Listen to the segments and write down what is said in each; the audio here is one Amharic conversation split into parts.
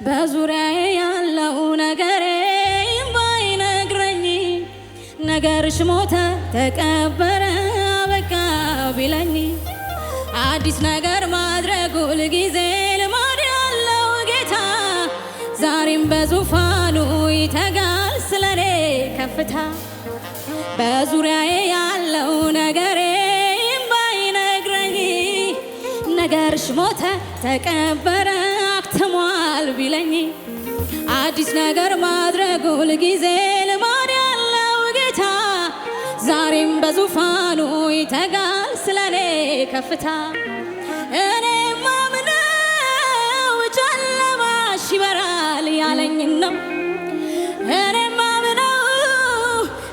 በዙሪያዬ ያለው ነገሬ ባይነግረኝ ነገርሽ ሞተ ተቀበረ በቃ ቢለኝ አዲስ ነገር ማድረግ ሁልጊዜ ልማድ ያለው ጌታ ዛሬም በዙፋኑ ይተጋል ስለኔ ከፍታ። በዙሪያዬ ያለው ነገሬ ባይነግረኝ ነገርሽ ሞተ ተቀበረ አክትሟል ቢለኝ አዲስ ነገር ማድረግ ሁልጊዜ ልማድ ያለው ጌታ ዛሬም በዙፋኑ ይተጋል ስለኔ ከፍታ። እኔም ማምነው ጨለማሽ ይበራል ያለኝን ነው። እኔም ማምነው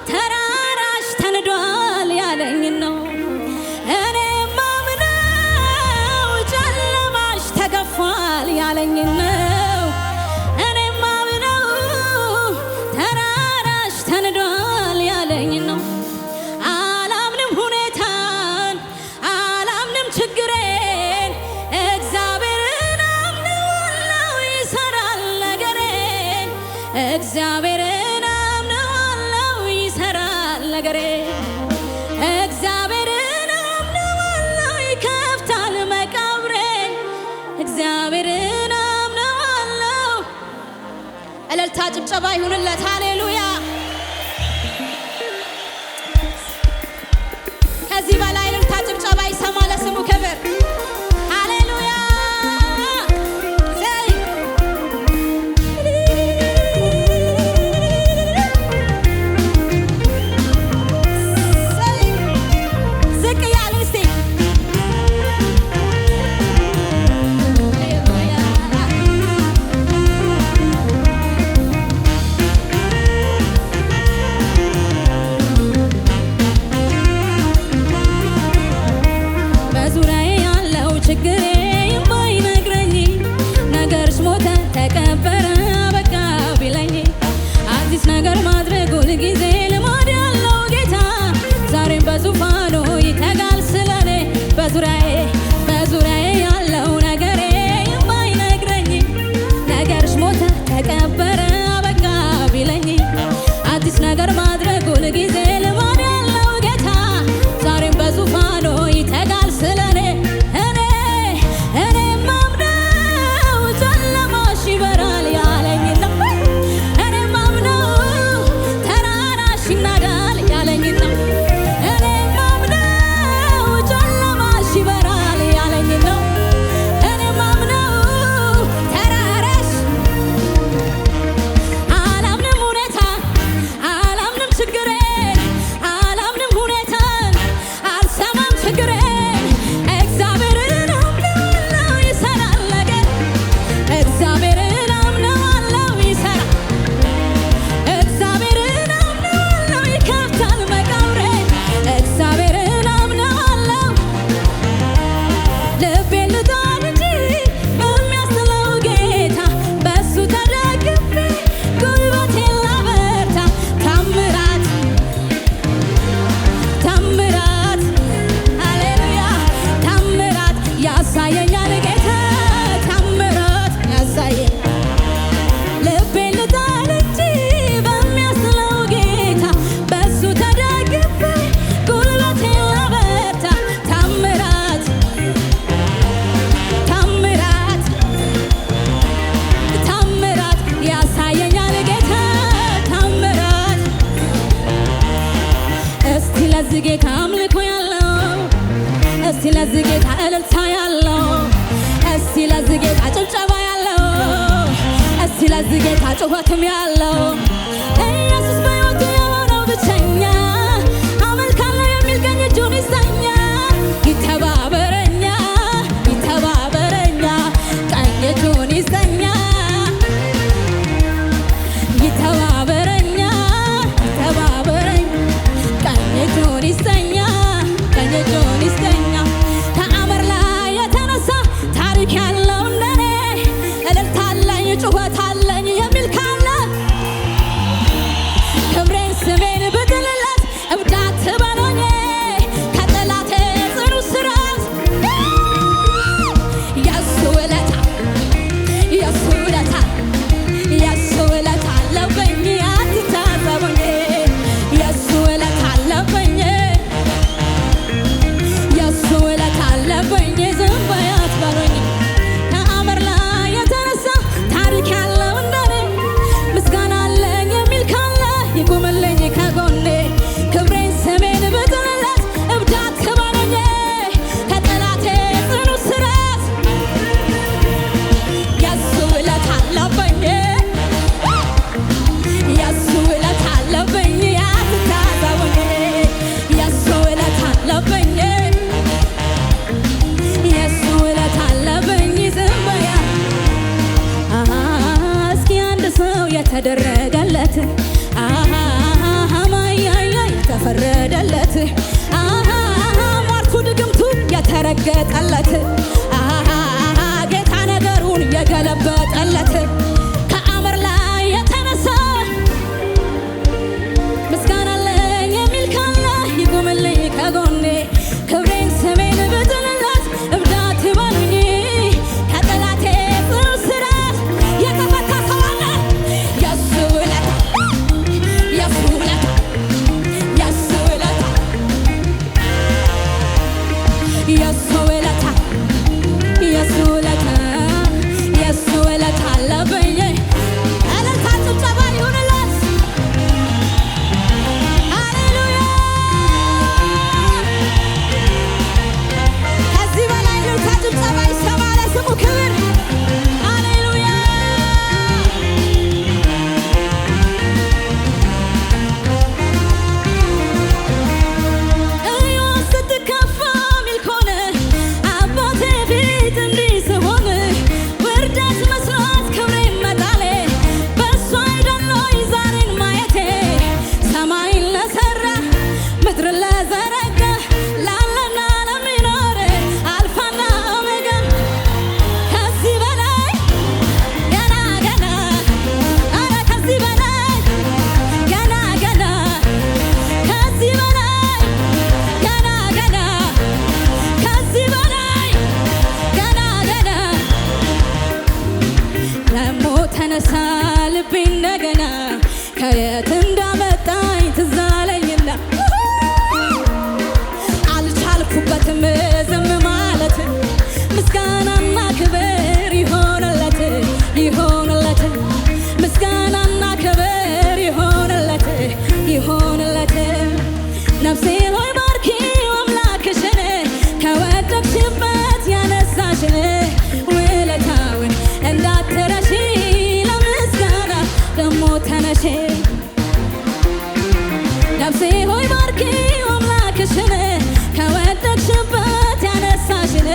ተራራሽ ተንዷል ያለኝን ነው። እኔም ማምነው ጨለማሽ ተገፏል ያለኝን ነው። እኔም ማምነው ተራራሽ ተንዷል ያለኝን ነው። አላምንም ሁኔታን አላምንም ችግሬን እግዚአብሔርን አምነዋለሁ ይሰራል ነገሬን። እግዚአብሔርን አምነዋለሁ ይሰራል ነገሬን። እግዚአብሔርን አምነዋለሁ ይከፍታል መቃብሬን። እግዚአብሔርን አምነዋለሁ። እልልታ ጭብጨባ ይሁንለት። ሃሌሉያ። ከዚህ በላይ እልልታ ጭብጨባ ይሰማ ለስሙ ክብር። ሃሌሉያ። ዝቅ እያልን እስቲ በዙሪያዬ ያለው ችግሬ የማይነግረኝ ነገርሽ ሞተ ተቀበረ በቃ ቢለኝ አዲስ ነገር ማድረግ ሁልጊዜ ልማድ ያለው ጌታ ዛሬም በዙፋኑ ይተጋል ስለኔ። በዙሪያዬ ያለው ነገሬ የማይነግረኝ ነገርሽ ሞተ ተቀበረ በቃ ቢለኝ አዲስ ነገር ማድረግ ሁልጊዜ ልማድ ያለው ጌታ ዛሬም በዙፋኑ ይተጋል ስለኔ። እኔም ማምነው ጨለማሽ ይበራል ያለኝን ነው። እኔም ማምነው ተራራሽ ይናዳል ያለኝን ነው። እኔም ማምነው ጨለማሽ ይበራል ያለኝን ነው። እኔም ማምነው ተራራሽ አላምንም ሁኔታ አላምንም ችግሬን አላምንም ሁኔታን አልሰማም ችግሬን። እግዚአብሔርን አምነዋለሁ ይሰራል ነገር። እግዚአብሔርን አምነዋለሁ ይሰራል። እግዚአብሔርን አምነዋለሁ ይከፍታል መቃብሬን። እግዚአብሔርን አምነዋለሁ ልቤን ልጣል እንጂ በሚያስጥለው ጌታ በሱ ተደግፌ ጉልበቴን ላበርታ። ታምራት ሃሌሉያ ታምራት ያሳየኛል ጌታ ታምራት ያሳየኛል። ልቤን ልጣል እንጂ በሚያስጥለው ጌታ በሱ ተደግፌ ጉልበቴን ላበርታ። ታምራት ያሳየኛል ጌታ ታምራት። እስቲ ለዚህ ጌታ አምልኮ ያለው እስቲ ለዚህ ጌታ እልልታ ያለው እስቲ ለዚህ ጌታ ጭብጨባ ያለው እስቲ ለዚህ ጌታ ጩኸትም ያለው ኢየሱስ በሕይወቱ የሆነው ብቸኛ አመልካለሁ የሚል ቀኝ እጁን ይስጠኛ። ይተባበረኛ ቀኝ እጁን ይስጠኛ። ይተባበረኝ ቀኝ እጁን ይስጠኛ። ተአምር ላይ የተነሳ ታሪክ ያለው እንደኔ እልልታ አለኝ ጩኸት አለኝ የሚል ካለ ያስደነገጠለት ጌታ ነገሩን የገለበጠለት ከአመር ላይ የተነሳ ምስጋና አለኝ የሚል ካለ ይቁምልኝ ከጎኔ ክብሬን ስሜን ብጥልለት እብዳት ይበሉኝ ከጠላቴ እስራት የተፈታ ሰው አለ። የሱ ውለታ የሱ ውለታ የሱ ውለታ የሱ ውለታ የሱ ውለታ የሱ ውለታ አለብኝ። እልልታ ጭብጨባ ይሁንለት። ሃሌሉያ! ከዚህ በላይ እልልታ ጭብጨባ ይሰማ ለስሙ ክብር። ሃሌሉያ! ሕይወት ስትከፋ ሚል ከሆነ አባቴ ፊት እንዲህ ስሆን ውርደት መስሎት ክብሬ መጣሌ በእሱ አይደል ወይ ዛሬን ማየቴ ሰማይን ለሠራ ምድርን ለዘረጋ ላለና ለሚኖር አልፋና ኦሜጋ ከዚህ በላይ ገና ገና ኧረ ከዚህ በላይ ገና ገና ከዚህ በላይ ገና ገና ከዚህ በላይ ገና ገና ደሞ ተነሳ ልቤ እንደገና ከየት እንዳመጣኝ ትዝ አለኝና አልቻልኩበትም ዝም ማለት ምስጋናና ክብር ይሆንለት ይሆንለት ምስጋናና ክብር ይሆንለት ይሆንለት ነፍሴ ሆይ ባርኪው አምላክሽን ከወደቅሽበት ያነሳሽን ውለታውን እንዳትረሺ ለምስጋና ደሞ ተነሺ ነፍሴ ሆይ ባርኪው አምላክሽን ከወደቅሽበት ያነሳሽን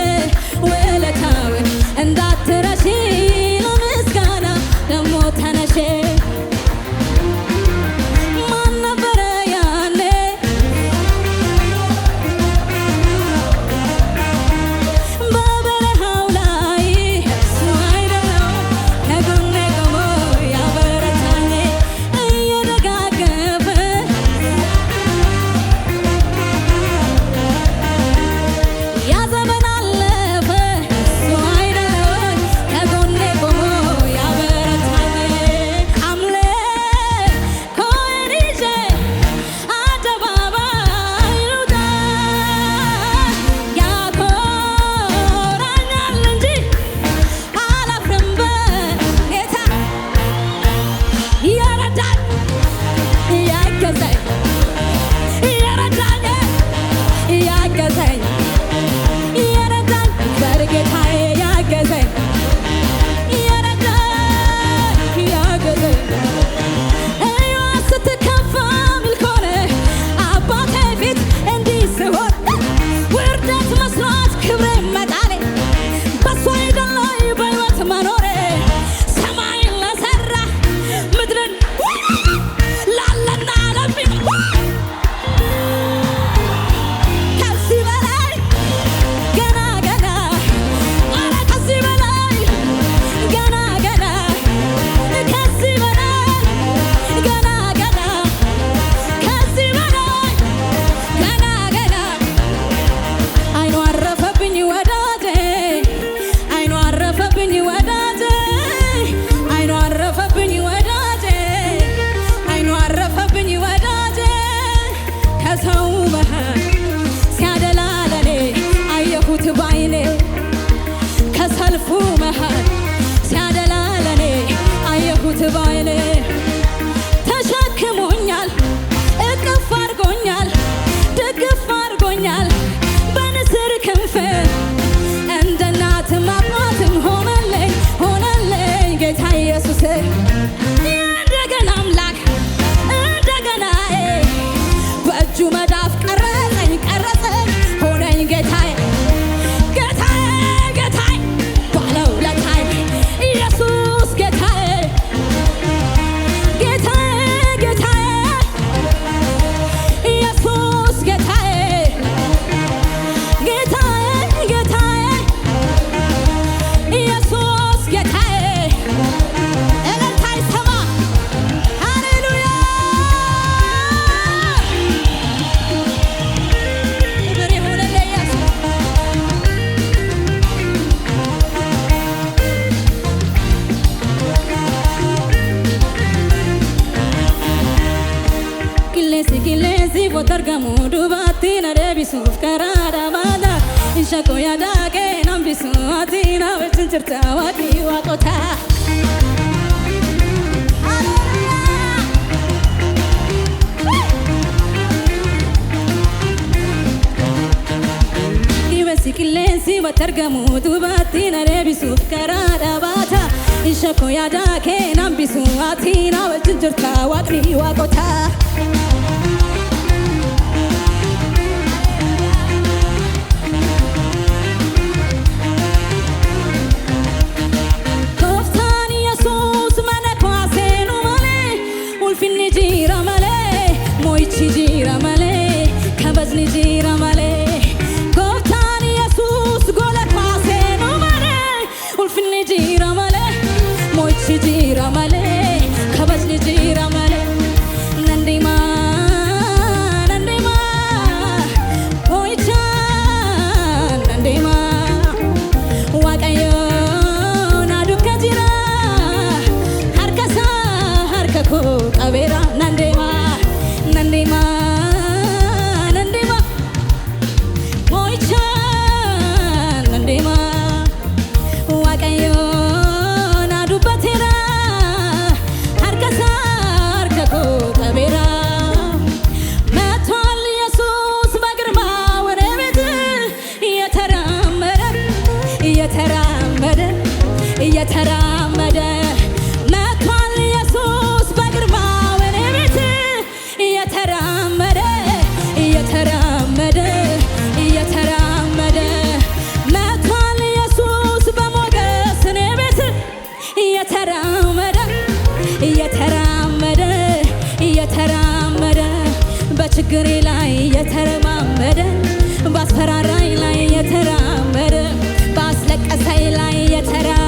ውለታውን እንዳትረሺ ለምስጋና ደሞ ተነሺ ማን ነበረ ያኔ በበረሃው ላይ እሱ አይደለም ከጎኔ ቆሞ ያበረታኝ እየደጋገፈ ያ ዘመን አለፈ እሱ አይደለም ከጎኔ ቆሞ ያበረታኝ አምልኮዬን ይዤ አደባባይ ልውጣ ያኮራኛል እንጂ አላፍርም በጌታ የረዳኝ ያገዘኝ የረዳኝ ያገዘኝ የረዳኝ በጌታዬ ያገዘኝ የረዳኝ ያገዘኝ ሕይወት ስትከፋ ሚል ከሆነ አባቴ ፊት እንዲህ ስሆን ውርደት መስሎት ክብሬ መጣሌ በሱ አይደል ወይ በሕይወት መኖሬ ሰማይን ለሠራ ምድርን ላለና ለሚኖር ከዚህ በላይ ገና ገና ኧረ ከዚህ በላይ ገና ገና ከዚህ በላይ ገና ገና ከዚህ በላይ ገና ገና አይኑ አረፈብኝ ወዳጄ አይኑ አረፈብኝ ወዳጄ አይኑ አረፈብኝ ወዳጄ አይኑ አረፈብኝ ወዳጄ ከሰው መሃል ሲያደላ ለኔ አየሁት ባይኔ ከሰልፉ መሃል ሲያደላ ለኔ አየሁት ባይኔ ተሸክሞኛል እቅፍ አድርጎኛል ደግፍ አድርጎኛል በንስር ክንፍ እንደ እናትም አባትም ሆነልኝ ሆነልኝ ጌታ ኢየሱስ እንደገና አምላክ እንደገና በእጁ መዳፍ ቀረጸኝ ቀረጸኝ ሆነኝ ጌታዬ ጌታዬ ጌታዬ ባለውለታዬ ኢየሱስ ጌታዬ qilleensi botargamu duubatti na deebisuuf karaa dhaabata ishaqoo yaada kee nambisu ati na wajjin jirta waaqni waaqota. qilleensi botargamu duubatti na deebisuuf karaa dhaabata ishaqoo yaada kee nambisu ati na wajjin jirta waaqni waaqota. እየተራመደ መጥቷል ኢየሱስ በግርማ ወደ ቤት እየተራመደ እየተራመደ እየተራመደ መጥቷል ኢየሱስ በሞገስ እኔ ቤት እየተራመደ እየተራመደ እየተራመደ በችግሬ ላይ እየተረማመደ ባስፈራራኝ ላይ እየተራመደ ባስለቀሰኝ ላይ እየተራመደ